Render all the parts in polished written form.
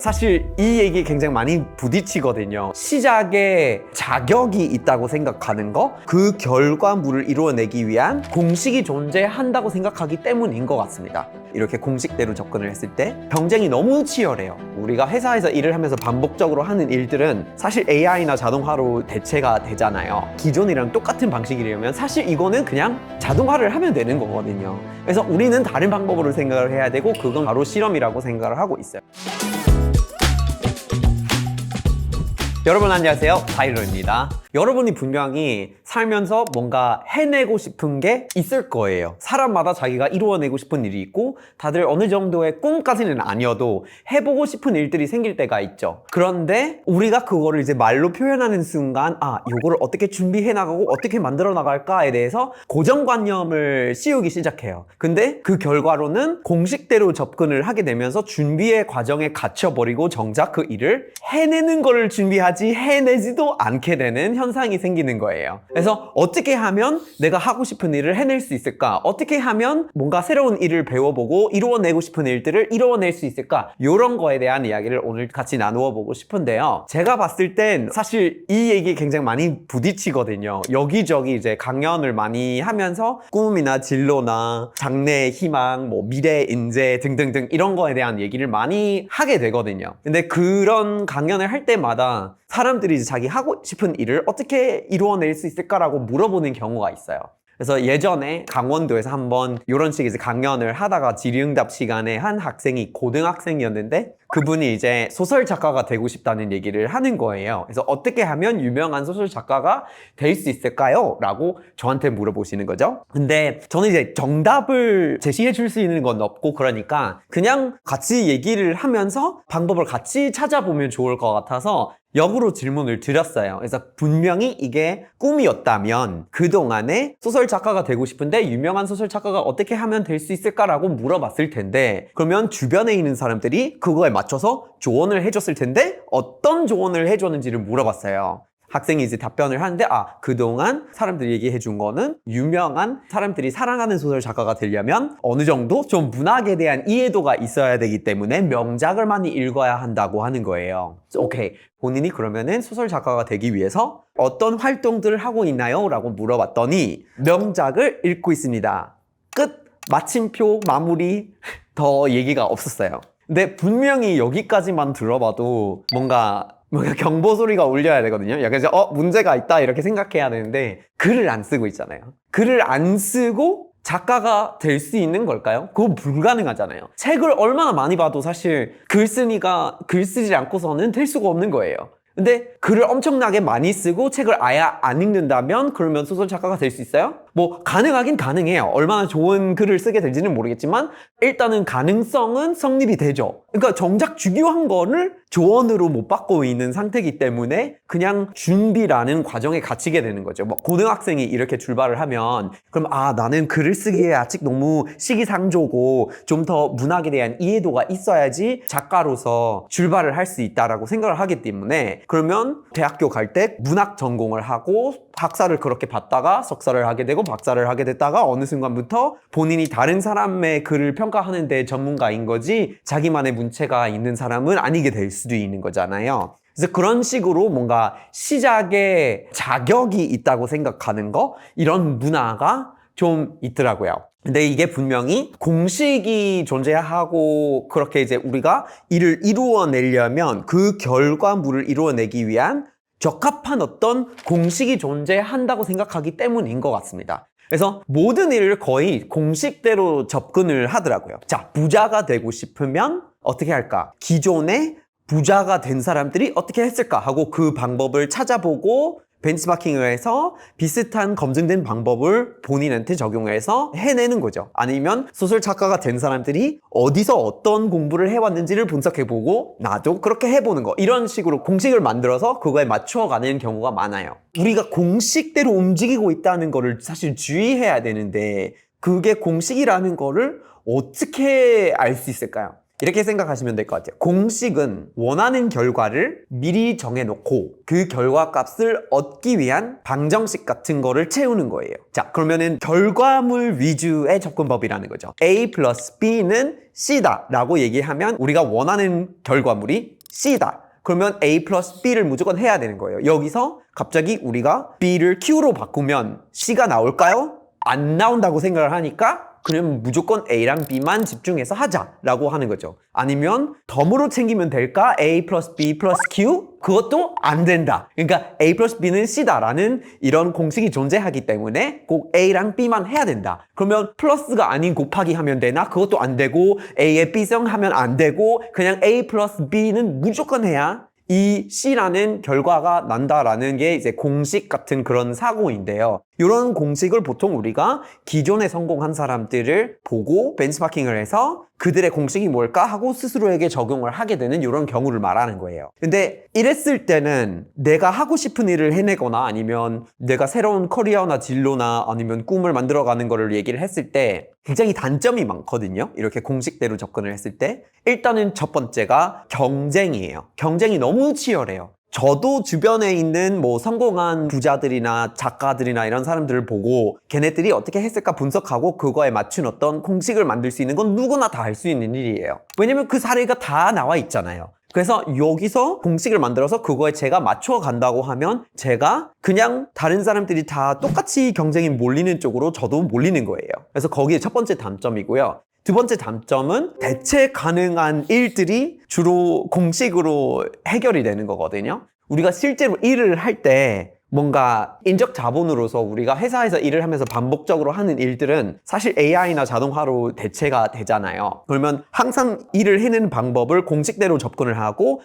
사실 이 얘기 굉장히 많이 부딪히거든요. 시작에 자격이 있다고 생각하는 거, 그 결과물을 이루어내기 위한 공식이 존재한다고 생각하기 때문인 것 같습니다. 이렇게 공식대로 접근을 했을 때 경쟁이 너무 치열해요. 우리가 회사에서 일을 하면서 반복적으로 하는 일들은 사실 AI나 자동화로 대체가 되잖아요. 기존이랑 똑같은 방식이라면 사실 이거는 그냥 자동화를 하면 되는 거거든요. 그래서 우리는 다른 방법으로 생각을 해야 되고, 그건 바로 실험이라고 생각을 하고 있어요. 여러분 안녕하세요, 타일러입니다. 여러분이 분명히 살면서 뭔가 해내고 싶은 게 있을 거예요. 사람마다 자기가 이루어내고 싶은 일이 있고, 다들 어느 정도의 꿈까지는 아니어도 해보고 싶은 일들이 생길 때가 있죠. 그런데 우리가 그거를 이제 말로 표현하는 순간, 이거를 어떻게 준비해 나가고 어떻게 만들어 나갈까에 대해서 고정관념을 씌우기 시작해요. 근데 그 결과로는 공식대로 접근을 하게 되면서 준비의 과정에 갇혀버리고 정작 그 일을 해내는 거를 준비하지 해내지도 않게 되는 현상이 생기는 거예요. 그래서 어떻게 하면 내가 하고 싶은 일을 해낼 수 있을까? 어떻게 하면 뭔가 새로운 일을 배워보고 이루어내고 싶은 일들을 이루어낼 수 있을까? 이런 거에 대한 이야기를 오늘 같이 나누어 보고 싶은데요. 제가 봤을 땐 사실 이 얘기 굉장히 많이 부딪히거든요. 여기저기 이제 강연을 많이 하면서 꿈이나 진로나 장래의 희망, 미래 인재 등등등 이런 거에 대한 얘기를 많이 하게 되거든요. 근데 그런 강연을 할 때마다 사람들이 이제 자기 하고 싶은 일을 어떻게 이루어낼 수 있을까라고 물어보는 경우가 있어요. 그래서 예전에 강원도에서 한번 이런 식의 강연을 하다가 질의응답 시간에 한 학생이 고등학생이었는데, 그분이 이제 소설 작가가 되고 싶다는 얘기를 하는 거예요. 그래서 어떻게 하면 유명한 소설 작가가 될 수 있을까요? 라고 저한테 물어보시는 거죠. 근데 저는 이제 정답을 제시해 줄 수 있는 건 없고, 그러니까 그냥 같이 얘기를 하면서 방법을 같이 찾아보면 좋을 것 같아서 역으로 질문을 드렸어요. 그래서 분명히 이게 꿈이었다면 그동안에 소설 작가가 되고 싶은데 유명한 소설 작가가 어떻게 하면 될 수 있을까라고 물어봤을 텐데, 그러면 주변에 있는 사람들이 그거에 맞춰서 조언을 해줬을 텐데 어떤 조언을 해줬는지를 물어봤어요. 학생이 이제 답변을 하는데, 그동안 사람들이 얘기해 준 거는 유명한 사람들이 사랑하는 소설 작가가 되려면 어느 정도 좀 문학에 대한 이해도가 있어야 되기 때문에 명작을 많이 읽어야 한다고 하는 거예요. 오케이. 본인이 그러면은 소설 작가가 되기 위해서 어떤 활동들을 하고 있나요? 라고 물어봤더니 명작을 읽고 있습니다. 끝. 마침표, 마무리. 더 얘기가 없었어요. 근데 분명히 여기까지만 들어봐도 뭔가 경보 소리가 울려야 되거든요. 약간 이제 문제가 있다 이렇게 생각해야 되는데, 글을 안 쓰고 있잖아요. 글을 안 쓰고 작가가 될 수 있는 걸까요? 그거 불가능하잖아요. 책을 얼마나 많이 봐도 사실 글 쓰지 않고서는 될 수가 없는 거예요. 근데 글을 엄청나게 많이 쓰고 책을 아예 안 읽는다면 그러면 소설 작가가 될 수 있어요? 가능하긴 가능해요. 얼마나 좋은 글을 쓰게 될지는 모르겠지만 일단은 가능성은 성립이 되죠. 그러니까 정작 중요한 거를 조언으로 못 받고 있는 상태이기 때문에 그냥 준비라는 과정에 갇히게 되는 거죠. 고등학생이 이렇게 출발을 하면, 그럼 나는 글을 쓰기에 아직 너무 시기상조고 좀 더 문학에 대한 이해도가 있어야지 작가로서 출발을 할 수 있다라고 생각을 하기 때문에, 그러면 대학교 갈 때 문학 전공을 하고 학사를 그렇게 받다가 석사를 하게 되고 박사를 하게 됐다가 어느 순간부터 본인이 다른 사람의 글을 평가하는 데 전문가인 거지 자기만의 문체가 있는 사람은 아니게 될 수도 있는 거잖아요. 그래서 그런 식으로 뭔가 시작에 자격이 있다고 생각하는 거, 이런 문화가 좀 있더라고요. 근데 이게 분명히 공식이 존재하고, 그렇게 이제 우리가 일을 이루어내려면 그 결과물을 이루어내기 위한 적합한 어떤 공식이 존재한다고 생각하기 때문인 것 같습니다. 그래서 모든 일을 거의 공식대로 접근을 하더라고요. 자, 부자가 되고 싶으면 어떻게 할까? 기존에 부자가 된 사람들이 어떻게 했을까 하고 그 방법을 찾아보고 벤치마킹을 해서 비슷한 검증된 방법을 본인한테 적용해서 해내는 거죠. 아니면 소설 작가가 된 사람들이 어디서 어떤 공부를 해왔는지를 분석해보고 나도 그렇게 해보는 거, 이런 식으로 공식을 만들어서 그거에 맞춰가는 경우가 많아요. 우리가 공식대로 움직이고 있다는 거를 사실 주의해야 되는데, 그게 공식이라는 거를 어떻게 알 수 있을까요? 이렇게 생각하시면 될 것 같아요. 공식은 원하는 결과를 미리 정해놓고 그 결과 값을 얻기 위한 방정식 같은 거를 채우는 거예요. 자, 그러면은 결과물 위주의 접근법이라는 거죠. A 플러스 B는 C다 라고 얘기하면 우리가 원하는 결과물이 C다. 그러면 A 플러스 B를 무조건 해야 되는 거예요. 여기서 갑자기 우리가 B를 Q로 바꾸면 C가 나올까요? 안 나온다고 생각을 하니까 그럼 무조건 A랑 B만 집중해서 하자라고 하는 거죠. 아니면 덤으로 챙기면 될까? A 플러스 B 플러스 Q? 그것도 안 된다. 그러니까 A 플러스 B는 C다라는 이런 공식이 존재하기 때문에 꼭 A랑 B만 해야 된다. 그러면 플러스가 아닌 곱하기 하면 되나? 그것도 안 되고 A의 B성 하면 안 되고 그냥 A 플러스 B는 무조건 해야 이 C라는 결과가 난다라는 게 이제 공식 같은 그런 사고인데요. 이런 공식을 보통 우리가 기존에 성공한 사람들을 보고 벤치마킹을 해서 그들의 공식이 뭘까 하고 스스로에게 적용을 하게 되는 이런 경우를 말하는 거예요. 근데 이랬을 때는 내가 하고 싶은 일을 해내거나 아니면 내가 새로운 커리어나 진로나 아니면 꿈을 만들어가는 거를 얘기를 했을 때 굉장히 단점이 많거든요. 이렇게 공식대로 접근을 했을 때 일단은 첫 번째가 경쟁이에요. 경쟁이 너무 치열해요. 저도 주변에 있는 뭐 성공한 부자들이나 작가들이나 이런 사람들을 보고 걔네들이 어떻게 했을까 분석하고 그거에 맞춘 어떤 공식을 만들 수 있는 건 누구나 다 할 수 있는 일이에요. 왜냐면 그 사례가 다 나와 있잖아요. 그래서 여기서 공식을 만들어서 그거에 제가 맞춰 간다고 하면 제가 그냥 다른 사람들이 다 똑같이 경쟁이 몰리는 쪽으로 저도 몰리는 거예요. 그래서 거기에 첫 번째 단점이고요. 두 번째 단점은 대체 가능한 일들이 주로 공식으로 해결이 되는 거거든요. 우리가 실제로 일을 할 때 뭔가 인적 자본으로서 우리가 회사에서 일을 하면서 반복적으로 하는 일들은 사실 AI나 자동화로 대체가 되잖아요. 그러면 항상 일을 해내는 방법을 공식대로 접근을 하고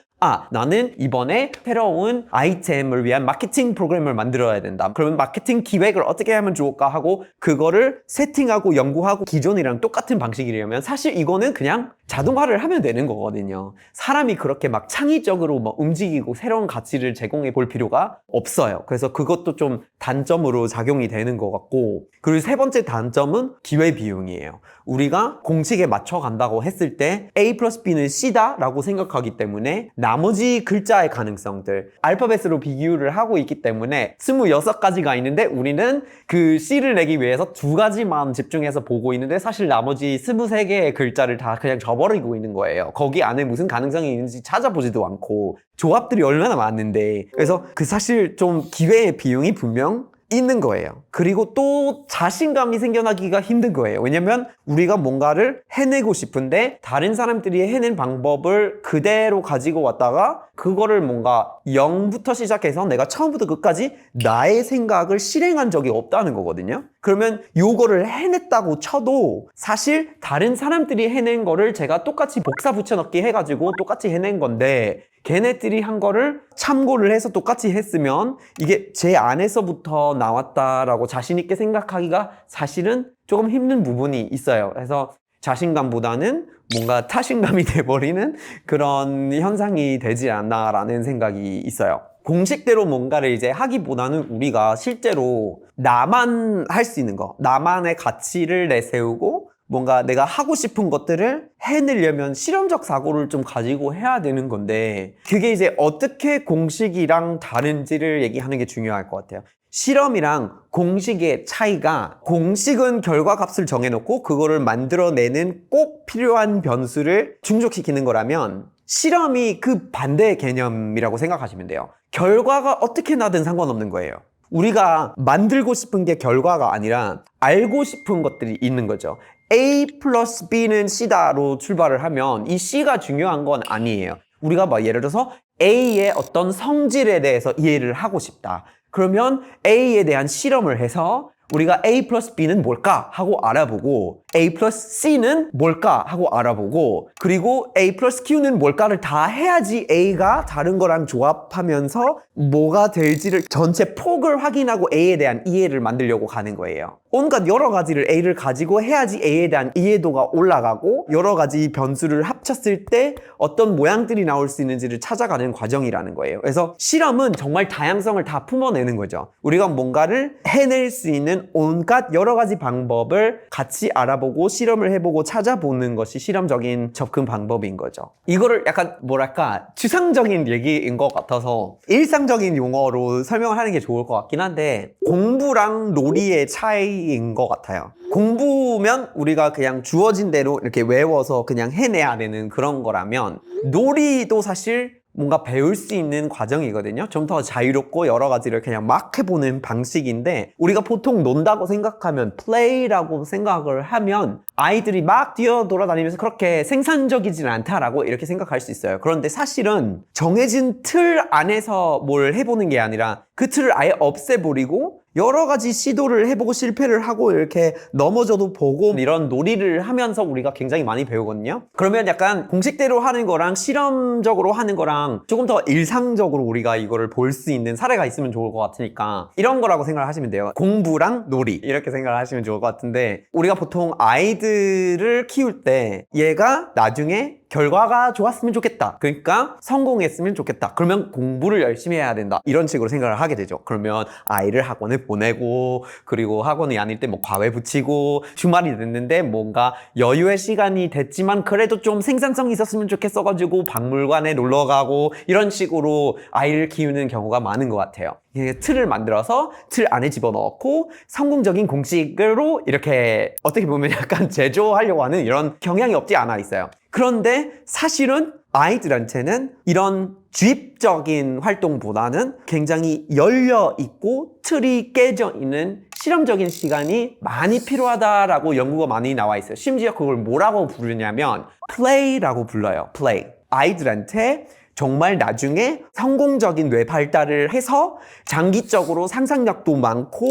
나는 이번에 새로운 아이템을 위한 마케팅 프로그램을 만들어야 된다. 그러면 마케팅 기획을 어떻게 하면 좋을까 하고 그거를 세팅하고 연구하고 기존이랑 똑같은 방식이라면 사실 이거는 그냥 자동화를 하면 되는 거거든요. 사람이 그렇게 막 창의적으로 막 움직이고 새로운 가치를 제공해 볼 필요가 없어요. 그래서 그것도 좀 단점으로 작용이 되는 것 같고, 그리고 세 번째 단점은 기회비용이에요. 우리가 공식에 맞춰 간다고 했을 때 A 플러스 B는 C다 라고 생각하기 때문에 나머지 글자의 가능성들 알파벳으로 비교를 하고 있기 때문에 26가지가 있는데 우리는 그 C를 내기 위해서 2가지만 집중해서 보고 있는데 사실 나머지 23개의 글자를 다 그냥 접어버리고 있는 거예요. 거기 안에 무슨 가능성이 있는지 찾아보지도 않고 조합들이 얼마나 많은데, 그래서 그 사실 좀 기회의 비용이 분명 있는 거예요. 그리고 또 자신감이 생겨나기가 힘든 거예요. 왜냐면 우리가 뭔가를 해내고 싶은데 다른 사람들이 해낸 방법을 그대로 가지고 왔다가 그거를 뭔가 0부터 시작해서 내가 처음부터 끝까지 나의 생각을 실행한 적이 없다는 거거든요. 그러면 요거를 해냈다고 쳐도 사실 다른 사람들이 해낸 거를 제가 똑같이 복사 붙여넣기 해가지고 똑같이 해낸 건데 걔네들이 한 거를 참고를 해서 똑같이 했으면 이게 제 안에서부터 나왔다라고 자신 있게 생각하기가 사실은 조금 힘든 부분이 있어요. 그래서 자신감보다는 뭔가 타신감이 돼버리는 그런 현상이 되지 않나라는 생각이 있어요. 공식대로 뭔가를 이제 하기보다는 우리가 실제로 나만 할 수 있는 거, 나만의 가치를 내세우고 뭔가 내가 하고 싶은 것들을 해내려면 실험적 사고를 좀 가지고 해야 되는 건데, 그게 이제 어떻게 공식이랑 다른지를 얘기하는 게 중요할 것 같아요. 실험이랑 공식의 차이가, 공식은 결과값을 정해놓고 그거를 만들어내는 꼭 필요한 변수를 충족시키는 거라면 실험이 그 반대의 개념이라고 생각하시면 돼요. 결과가 어떻게 나든 상관없는 거예요. 우리가 만들고 싶은 게 결과가 아니라 알고 싶은 것들이 있는 거죠. A 플러스 B는 C다로 출발을 하면 이 C가 중요한 건 아니에요. 우리가 막 예를 들어서 A의 어떤 성질에 대해서 이해를 하고 싶다. 그러면 A에 대한 실험을 해서 우리가 A 플러스 B는 뭘까 하고 알아보고 A 플러스 C는 뭘까 하고 알아보고 그리고 A 플러스 Q는 뭘까를 다 해야지 A가 다른 거랑 조합하면서 뭐가 될지를 전체 폭을 확인하고 A에 대한 이해를 만들려고 가는 거예요. 온갖 여러 가지를 A를 가지고 해야지 A에 대한 이해도가 올라가고 여러 가지 변수를 합쳤을 때 어떤 모양들이 나올 수 있는지를 찾아가는 과정이라는 거예요. 그래서 실험은 정말 다양성을 다 품어내는 거죠. 우리가 뭔가를 해낼 수 있는 온갖 여러 가지 방법을 같이 알아보고 실험을 해보고 찾아보는 것이 실험적인 접근 방법인 거죠. 이거를 약간 뭐랄까 추상적인 얘기인 것 같아서 일상적인 용어로 설명을 하는 게 좋을 것 같긴 한데 공부랑 놀이의 차이인 것 같아요. 공부면 우리가 그냥 주어진 대로 이렇게 외워서 그냥 해내야 되는 그런 거라면 놀이도 사실 뭔가 배울 수 있는 과정이거든요. 좀 더 자유롭고 여러 가지를 그냥 막 해보는 방식인데 우리가 보통 논다고 생각하면 play라고 생각을 하면 아이들이 막 뛰어 돌아다니면서 그렇게 생산적이진 않다라고 이렇게 생각할 수 있어요. 그런데 사실은 정해진 틀 안에서 뭘 해보는 게 아니라 그 틀을 아예 없애버리고 여러 가지 시도를 해보고 실패를 하고 이렇게 넘어져도 보고 이런 놀이를 하면서 우리가 굉장히 많이 배우거든요. 그러면 약간 공식대로 하는 거랑 실험적으로 하는 거랑 조금 더 일상적으로 우리가 이거를 볼 수 있는 사례가 있으면 좋을 것 같으니까 이런 거라고 생각을 하시면 돼요. 공부랑 놀이 이렇게 생각을 하시면 좋을 것 같은데 우리가 보통 아이들을 키울 때 얘가 나중에 결과가 좋았으면 좋겠다. 그러니까 성공했으면 좋겠다. 그러면 공부를 열심히 해야 된다. 이런 식으로 생각을 하게 되죠. 그러면 아이를 학원에 보내고 그리고 학원이 아닐 때 뭐 과외 붙이고 주말이 됐는데 뭔가 여유의 시간이 됐지만 그래도 좀 생산성이 있었으면 좋겠어가지고 박물관에 놀러 가고 이런 식으로 아이를 키우는 경우가 많은 것 같아요. 틀을 만들어서 틀 안에 집어넣고 성공적인 공식으로 이렇게 어떻게 보면 약간 제조하려고 하는 이런 경향이 없지 않아 있어요. 그런데 사실은 아이들한테는 이런 주입적인 활동보다는 굉장히 열려있고 틀이 깨져 있는 실험적인 시간이 많이 필요하다라고 연구가 많이 나와 있어요. 심지어 그걸 뭐라고 부르냐면 play라고 불러요. play. 아이들한테 정말 나중에 성공적인 뇌 발달을 해서 장기적으로 상상력도 많고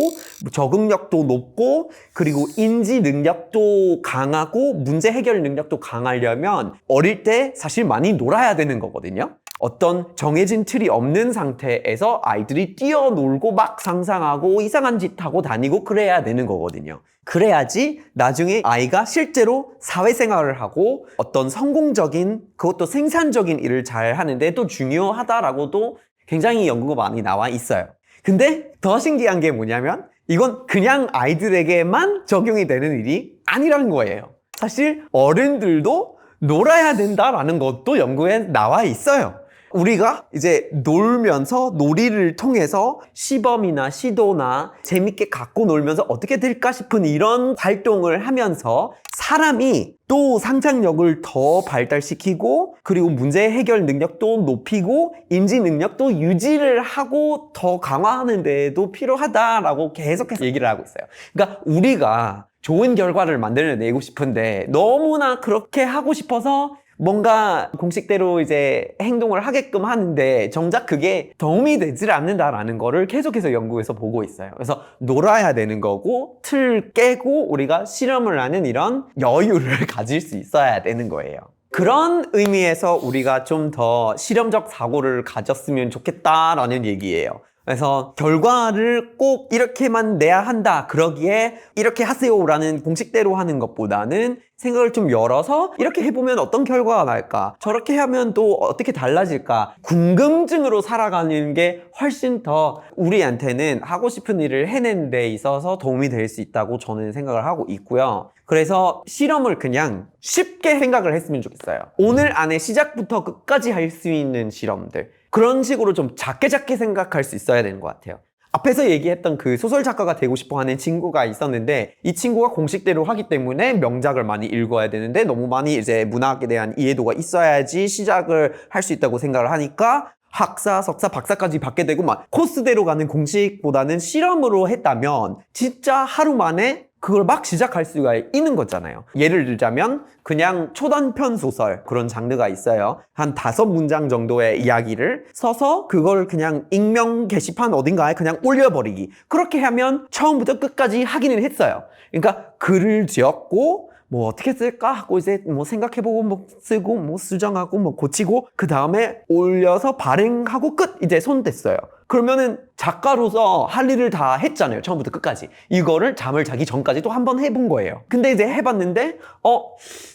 적응력도 높고 그리고 인지 능력도 강하고 문제 해결 능력도 강하려면 어릴 때 사실 많이 놀아야 되는 거거든요. 어떤 정해진 틀이 없는 상태에서 아이들이 뛰어놀고 막 상상하고 이상한 짓 하고 다니고 그래야 되는 거거든요. 그래야지 나중에 아이가 실제로 사회생활을 하고 어떤 성공적인 그것도 생산적인 일을 잘 하는데 또 중요하다라고도 굉장히 연구가 많이 나와 있어요. 근데 더 신기한 게 뭐냐면 이건 그냥 아이들에게만 적용이 되는 일이 아니라는 거예요. 사실 어른들도 놀아야 된다라는 것도 연구에 나와 있어요. 우리가 이제 놀면서 놀이를 통해서 시범이나 시도나 재밌게 갖고 놀면서 어떻게 될까 싶은 이런 활동을 하면서 사람이 또 상상력을 더 발달시키고 그리고 문제 해결 능력도 높이고 인지 능력도 유지를 하고 더 강화하는 데에도 필요하다라고 계속해서 얘기를 하고 있어요. 그러니까 우리가 좋은 결과를 만들어내고 싶은데 너무나 그렇게 하고 싶어서 뭔가 공식대로 이제 행동을 하게끔 하는데 정작 그게 도움이 되질 않는다라는 거를 계속해서 연구에서 보고 있어요. 그래서 놀아야 되는 거고 틀 깨고 우리가 실험을 하는 이런 여유를 가질 수 있어야 되는 거예요. 그런 의미에서 우리가 좀 더 실험적 사고를 가졌으면 좋겠다라는 얘기예요. 그래서 결과를 꼭 이렇게만 내야 한다 그러기에 이렇게 하세요라는 공식대로 하는 것보다는 생각을 좀 열어서 이렇게 해보면 어떤 결과가 날까 저렇게 하면 또 어떻게 달라질까 궁금증으로 살아가는 게 훨씬 더 우리한테는 하고 싶은 일을 해내는 데 있어서 도움이 될 수 있다고 저는 생각을 하고 있고요. 그래서 실험을 그냥 쉽게 생각을 했으면 좋겠어요. 오늘 안에 시작부터 끝까지 할 수 있는 실험들 그런 식으로 좀 작게 생각할 수 있어야 되는 것 같아요. 앞에서 얘기했던 그 소설 작가가 되고 싶어 하는 친구가 있었는데 이 친구가 공식대로 하기 때문에 명작을 많이 읽어야 되는데 너무 많이 이제 문학에 대한 이해도가 있어야지 시작을 할 수 있다고 생각을 하니까 학사, 석사, 박사까지 받게 되고 막 코스대로 가는 공식보다는 실험으로 했다면 진짜 하루 만에 그걸 막 시작할 수가 있는 거잖아요. 예를 들자면 그냥 초단편 소설 그런 장르가 있어요. 한 5문장 정도의 이야기를 써서 그걸 그냥 익명 게시판 어딘가에 그냥 올려버리기. 그렇게 하면 처음부터 끝까지 하기는 했어요. 그러니까 글을 지었고 뭐 어떻게 쓸까 하고 이제 뭐 생각해보고 뭐 쓰고 뭐 수정하고 뭐 고치고 그 다음에 올려서 발행하고 끝. 이제 손 댔어요. 그러면은 작가로서 할 일을 다 했잖아요. 처음부터 끝까지. 이거를 잠을 자기 전까지 또 한 번 해본 거예요. 근데 이제 해봤는데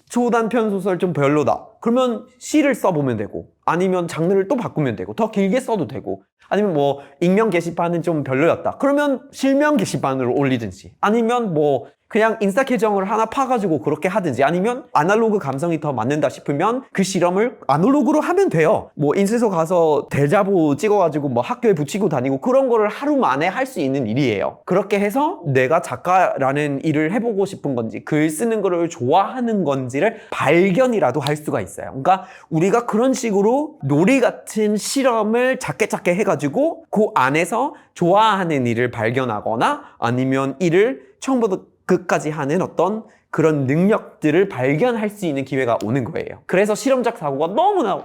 초단편 소설 좀 별로다. 그러면 시를 써보면 되고, 아니면 장르를 또 바꾸면 되고, 더 길게 써도 되고, 아니면 뭐 익명 게시판은 좀 별로였다. 그러면 실명 게시판으로 올리든지, 아니면 뭐 그냥 인스타 계정을 하나 파가지고 그렇게 하든지, 아니면 아날로그 감성이 더 맞는다 싶으면 그 실험을 아날로그로 하면 돼요. 뭐 인쇄소 가서 대자보 찍어가지고 뭐 학교에 붙이고 다니고 그런 거를 하루 만에 할 수 있는 일이에요. 그렇게 해서 내가 작가라는 일을 해보고 싶은 건지, 글 쓰는 거를 좋아하는 건지를 발견이라도 할 수가 있어요. 그러니까 우리가 그런 식으로 놀이 같은 실험을 작게 해가지고 그 안에서 좋아하는 일을 발견하거나 아니면 일을 처음부터 끝까지 하는 어떤 그런 능력들을 발견할 수 있는 기회가 오는 거예요. 그래서 실험적 사고가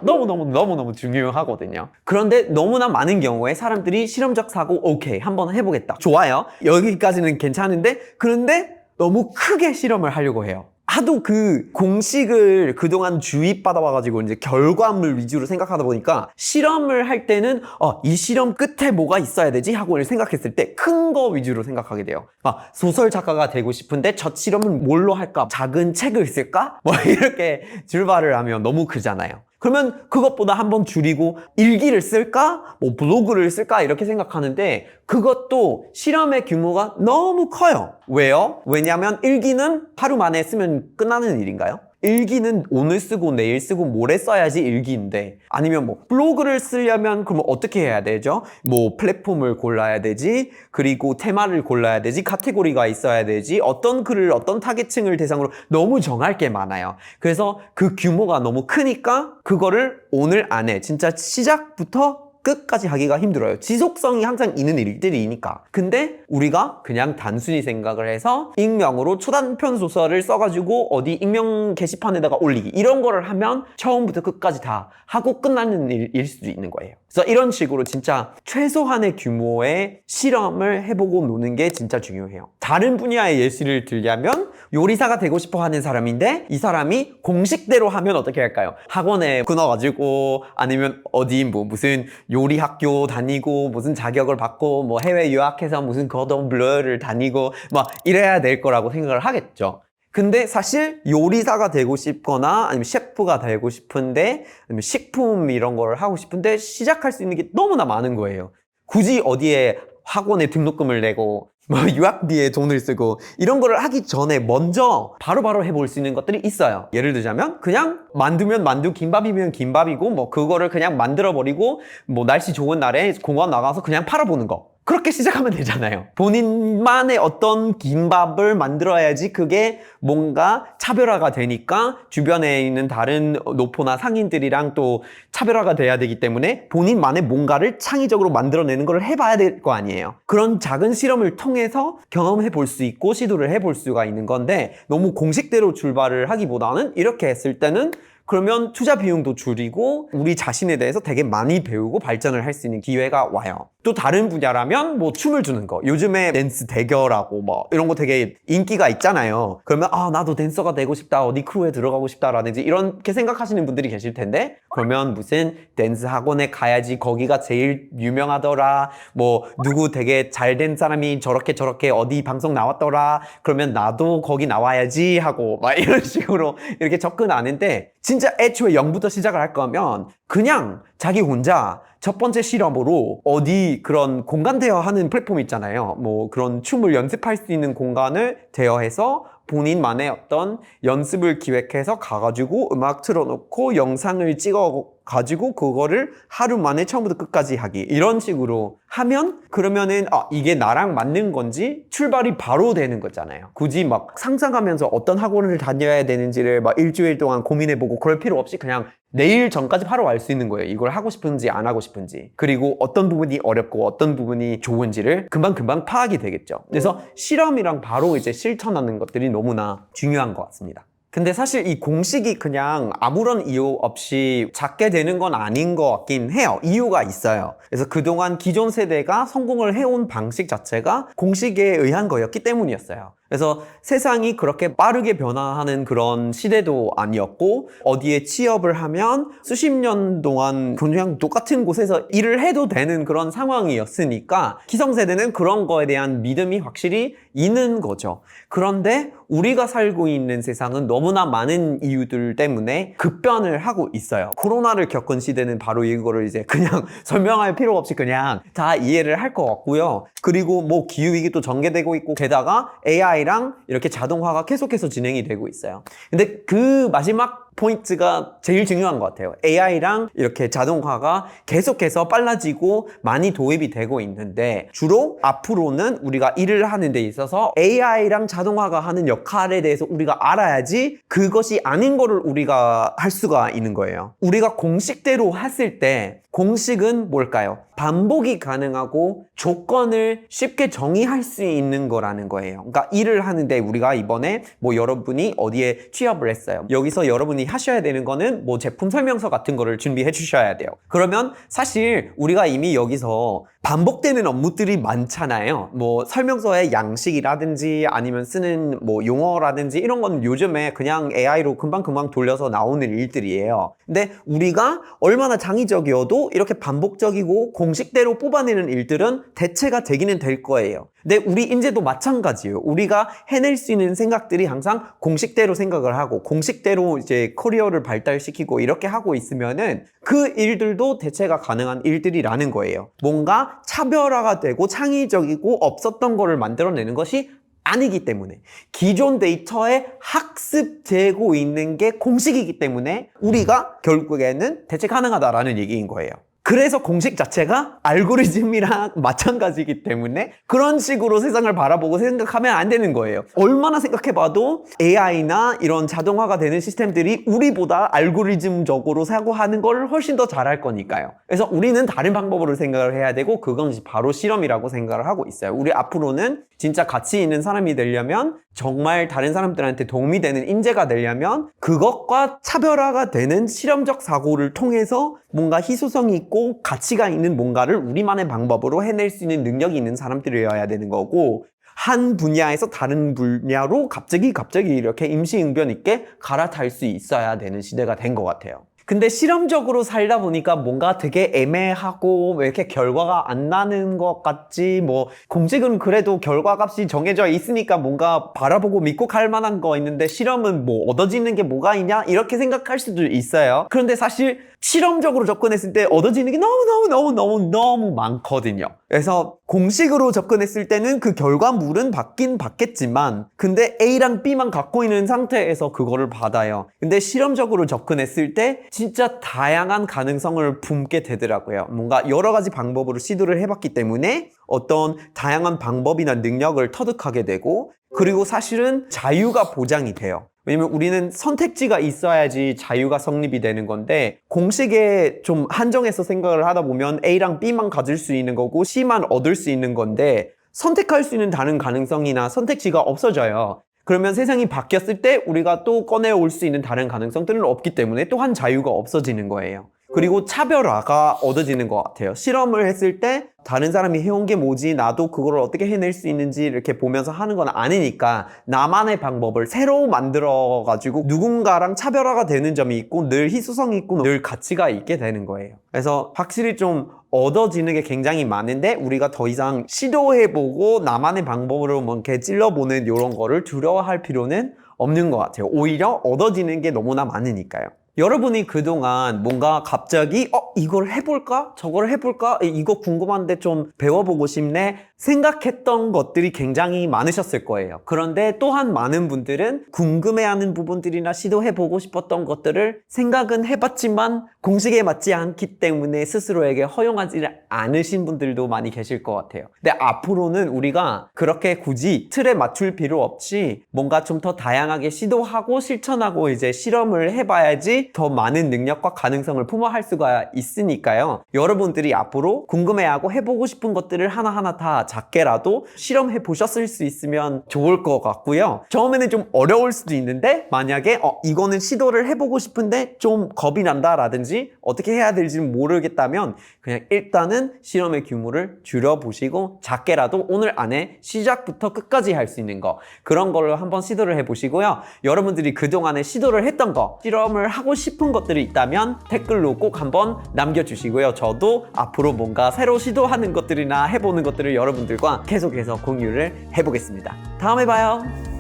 너무너무 중요하거든요. 그런데 너무나 많은 경우에 사람들이 실험적 사고 오케이 한번 해보겠다. 좋아요. 여기까지는 괜찮은데 그런데 너무 크게 실험을 하려고 해요. 하도 그 공식을 그동안 주입받아와가지고 이제 결과물 위주로 생각하다 보니까 실험을 할 때는 이 실험 끝에 뭐가 있어야 되지? 하고 생각했을 때 큰 거 위주로 생각하게 돼요. 막 소설 작가가 되고 싶은데 첫 실험은 뭘로 할까? 작은 책을 쓸까? 뭐 이렇게 출발을 하면 너무 크잖아요. 그러면 그것보다 한번 줄이고 일기를 쓸까? 뭐 블로그를 쓸까? 이렇게 생각하는데 그것도 실험의 규모가 너무 커요. 왜요? 왜냐하면 일기는 하루 만에 쓰면 끝나는 일인가요? 일기는 오늘 쓰고 내일 쓰고 모레 써야지 일기인데, 아니면 뭐 블로그를 쓰려면 그럼 어떻게 해야 되죠? 뭐 플랫폼을 골라야 되지, 그리고 테마를 골라야 되지, 카테고리가 있어야 되지, 어떤 글을 어떤 타겟층을 대상으로 너무 정할 게 많아요. 그래서 그 규모가 너무 크니까 그거를 오늘 안에 진짜 시작부터 끝까지 하기가 힘들어요. 지속성이 항상 있는 일들이니까. 근데 우리가 그냥 단순히 생각을 해서 익명으로 초단편 소설을 써가지고 어디 익명 게시판에다가 올리기 이런 거를 하면 처음부터 끝까지 다 하고 끝나는 일일 수도 있는 거예요. 그래서 이런 식으로 진짜 최소한의 규모의 실험을 해보고 노는 게 진짜 중요해요. 다른 분야의 예시를 들자면 요리사가 되고 싶어 하는 사람인데 이 사람이 공식대로 하면 어떻게 할까요? 학원에 끊어가지고 아니면 어디 뭐 무슨 요리 학교 다니고 무슨 자격을 받고 뭐 해외 유학해서 무슨 거동 블러를 다니고 막 이래야 될 거라고 생각을 하겠죠. 근데 사실 요리사가 되고 싶거나 아니면 셰프가 되고 싶은데 아니면 식품 이런 걸 하고 싶은데 시작할 수 있는 게 너무나 많은 거예요. 굳이 어디에 학원에 등록금을 내고 뭐 유학비에 돈을 쓰고 이런 거를 하기 전에 먼저 바로바로 해볼 수 있는 것들이 있어요. 예를 들자면 그냥 만두면 만두, 김밥이면 김밥이고 뭐 그거를 그냥 만들어버리고 뭐 날씨 좋은 날에 공원 나가서 그냥 팔아보는 거. 그렇게 시작하면 되잖아요. 본인만의 어떤 김밥을 만들어야지 그게 뭔가 차별화가 되니까 주변에 있는 다른 노포나 상인들이랑 또 차별화가 돼야 되기 때문에 본인만의 뭔가를 창의적으로 만들어내는 걸 해봐야 될 거 아니에요. 그런 작은 실험을 통해서 경험해 볼 수 있고 시도를 해볼 수가 있는 건데 너무 공식대로 출발을 하기보다는 이렇게 했을 때는 그러면 투자 비용도 줄이고 우리 자신에 대해서 되게 많이 배우고 발전을 할 수 있는 기회가 와요. 또 다른 분야라면 뭐 춤을 추는 거, 요즘에 댄스 대결하고 뭐 이런 거 되게 인기가 있잖아요. 그러면 나도 댄서가 되고 싶다, 어디 크루에 들어가고 싶다라든지 이렇게 생각하시는 분들이 계실 텐데 그러면 무슨 댄스 학원에 가야지 거기가 제일 유명하더라, 뭐 누구 되게 잘 된 사람이 저렇게 어디 방송 나왔더라, 그러면 나도 거기 나와야지 하고 막 이런 식으로 이렇게 접근하는데 진짜 애초에 0부터 시작을 할 거면 그냥 자기 혼자 첫 번째 실험으로 어디 그런 공간 대여하는 플랫폼 있잖아요. 뭐 그런 춤을 연습할 수 있는 공간을 대여해서 본인만의 어떤 연습을 기획해서 가가지고 음악 틀어놓고 영상을 찍어가지고 그거를 하루 만에 처음부터 끝까지 하기 이런 식으로 하면 그러면은 이게 나랑 맞는 건지 출발이 바로 되는 거잖아요. 굳이 막 상상하면서 어떤 학원을 다녀야 되는지를 막 일주일 동안 고민해보고 그럴 필요 없이 그냥 내일 전까지 바로 알 수 있는 거예요. 이걸 하고 싶은지 안 하고 싶은지, 그리고 어떤 부분이 어렵고 어떤 부분이 좋은지를 금방 파악이 되겠죠. 그래서 실험이랑 바로 이제 실천하는 것들이 너무나 중요한 것 같습니다. 근데 사실 이 공식이 그냥 아무런 이유 없이 작게 되는 건 아닌 것 같긴 해요. 이유가 있어요. 그래서 그동안 기존 세대가 성공을 해온 방식 자체가 공식에 의한 거였기 때문이었어요. 그래서 세상이 그렇게 빠르게 변화하는 그런 시대도 아니었고 어디에 취업을 하면 수십 년 동안 그냥 똑같은 곳에서 일을 해도 되는 그런 상황이었으니까 기성세대는 그런 거에 대한 믿음이 확실히 있는 거죠. 그런데 우리가 살고 있는 세상은 너무나 많은 이유들 때문에 급변을 하고 있어요. 코로나를 겪은 시대는 바로 이거를 이제 그냥 설명할 필요 없이 그냥 다 이해를 할 것 같고요. 그리고 뭐 기후위기도 전개되고 있고 게다가 AI랑 이렇게 자동화가 계속해서 진행이 되고 있어요. 근데 그 마지막 포인트가 제일 중요한 것 같아요. AI랑 이렇게 자동화가 계속해서 빨라지고 많이 도입이 되고 있는데 주로 앞으로는 우리가 일을 하는 데 있어서 AI랑 자동화가 하는 역할에 대해서 우리가 알아야지 그것이 아닌 거를 우리가 할 수가 있는 거예요. 우리가 공식대로 했을 때 공식은 뭘까요? 반복이 가능하고 조건을 쉽게 정의할 수 있는 거라는 거예요. 그러니까 일을 하는데 우리가 이번에 뭐 여러분이 어디에 취업을 했어요. 여기서 여러분이 하셔야 되는 거는 뭐 제품 설명서 같은 거를 준비해 주셔야 돼요. 그러면 사실 우리가 이미 여기서 반복되는 업무들이 많잖아요. 뭐 설명서의 양식이라든지 아니면 쓰는 뭐 용어라든지 이런 건 요즘에 그냥 AI로 금방금방 돌려서 나오는 일들이에요. 근데 우리가 얼마나 창의적이어도 이렇게 반복적이고 공식대로 뽑아내는 일들은 대체가 되기는 될 거예요. 근데 우리 인재도 마찬가지예요. 우리가 해낼 수 있는 생각들이 항상 공식대로 생각을 하고 공식대로 이제 커리어를 발달시키고 이렇게 하고 있으면은 그 일들도 대체가 가능한 일들이라는 거예요. 뭔가 차별화가 되고 창의적이고 없었던 거를 만들어내는 것이 아니기 때문에 기존 데이터에 학습되고 있는 게 공식이기 때문에 우리가 결국에는 대체 가능하다라는 얘기인 거예요. 그래서 공식 자체가 알고리즘이랑 마찬가지이기 때문에 그런 식으로 세상을 바라보고 생각하면 안 되는 거예요. 얼마나 생각해봐도 AI나 이런 자동화가 되는 시스템들이 우리보다 알고리즘적으로 사고하는 걸 훨씬 더 잘할 거니까요. 그래서 우리는 다른 방법으로 생각을 해야 되고 그건 바로 실험이라고 생각을 하고 있어요. 우리 앞으로는 진짜 가치 있는 사람이 되려면 정말 다른 사람들한테 도움이 되는 인재가 되려면 그것과 차별화가 되는 실험적 사고를 통해서 뭔가 희소성이 있고 가치가 있는 뭔가를 우리만의 방법으로 해낼 수 있는 능력이 있는 사람들이어야 되는 거고 한 분야에서 다른 분야로 갑자기 이렇게 임시응변 있게 갈아탈 수 있어야 되는 시대가 된 것 같아요. 근데 실험적으로 살다 보니까 뭔가 되게 애매하고 왜 이렇게 결과가 안 나는 것 같지 뭐 공식은 그래도 결과값이 정해져 있으니까 뭔가 바라보고 믿고 갈 만한 거 있는데 실험은 뭐 얻어지는 게 뭐가 있냐 이렇게 생각할 수도 있어요. 그런데 사실 실험적으로 접근했을 때 얻어지는 게 너무 많거든요. 그래서 공식으로 접근했을 때는 그 결과물은 받긴 받겠지만 근데 A랑 B만 갖고 있는 상태에서 그거를 받아요. 근데 실험적으로 접근했을 때 진짜 다양한 가능성을 품게 되더라고요. 뭔가 여러 가지 방법으로 시도를 해봤기 때문에 어떤 다양한 방법이나 능력을 터득하게 되고 그리고 사실은 자유가 보장이 돼요. 왜냐면 우리는 선택지가 있어야지 자유가 성립이 되는 건데 공식에 좀 한정해서 생각을 하다 보면 A랑 B만 가질 수 있는 거고 C만 얻을 수 있는 건데 선택할 수 있는 다른 가능성이나 선택지가 없어져요. 그러면 세상이 바뀌었을 때 우리가 또 꺼내올 수 있는 다른 가능성들은 없기 때문에 또한 자유가 없어지는 거예요. 그리고 차별화가 얻어지는 것 같아요. 실험을 했을 때 다른 사람이 해온 게 뭐지? 나도 그걸 어떻게 해낼 수 있는지 이렇게 보면서 하는 건 아니니까 나만의 방법을 새로 만들어가지고 누군가랑 차별화가 되는 점이 있고 늘 희소성이 있고 늘 가치가 있게 되는 거예요. 그래서 확실히 좀 얻어지는 게 굉장히 많은데 우리가 더 이상 시도해보고 나만의 방법으로 뭐 이렇게 찔러보는 이런 거를 두려워할 필요는 없는 것 같아요. 오히려 얻어지는 게 너무나 많으니까요. 여러분이 그동안 뭔가 갑자기 이걸 해볼까? 저걸 해볼까? 이거 궁금한데 좀 배워보고 싶네? 생각했던 것들이 굉장히 많으셨을 거예요. 그런데 또한 많은 분들은 궁금해하는 부분들이나 시도해보고 싶었던 것들을 생각은 해봤지만 공식에 맞지 않기 때문에 스스로에게 허용하지 않으신 분들도 많이 계실 것 같아요. 근데 앞으로는 우리가 그렇게 굳이 틀에 맞출 필요 없이 뭔가 좀 더 다양하게 시도하고 실천하고 이제 실험을 해봐야지 더 많은 능력과 가능성을 품어할 수가 있으니까요. 여러분들이 앞으로 궁금해하고 해보고 싶은 것들을 하나하나 다 작게라도 실험해 보셨을 수 있으면 좋을 것 같고요. 처음에는 좀 어려울 수도 있는데 만약에 이거는 시도를 해보고 싶은데 좀 겁이 난다라든지 어떻게 해야 될지는 모르겠다면 그냥 일단은 실험의 규모를 줄여보시고 작게라도 오늘 안에 시작부터 끝까지 할 수 있는 거 그런 걸로 한번 시도를 해보시고요. 여러분들이 그동안에 시도를 했던 거 실험을 하고 싶은 것들이 있다면 댓글로 꼭 한번 남겨주시고요. 저도 앞으로 뭔가 새로 시도하는 것들이나 해보는 것들을 여러분들과 계속해서 공유를 해보겠습니다. 다음에 봐요.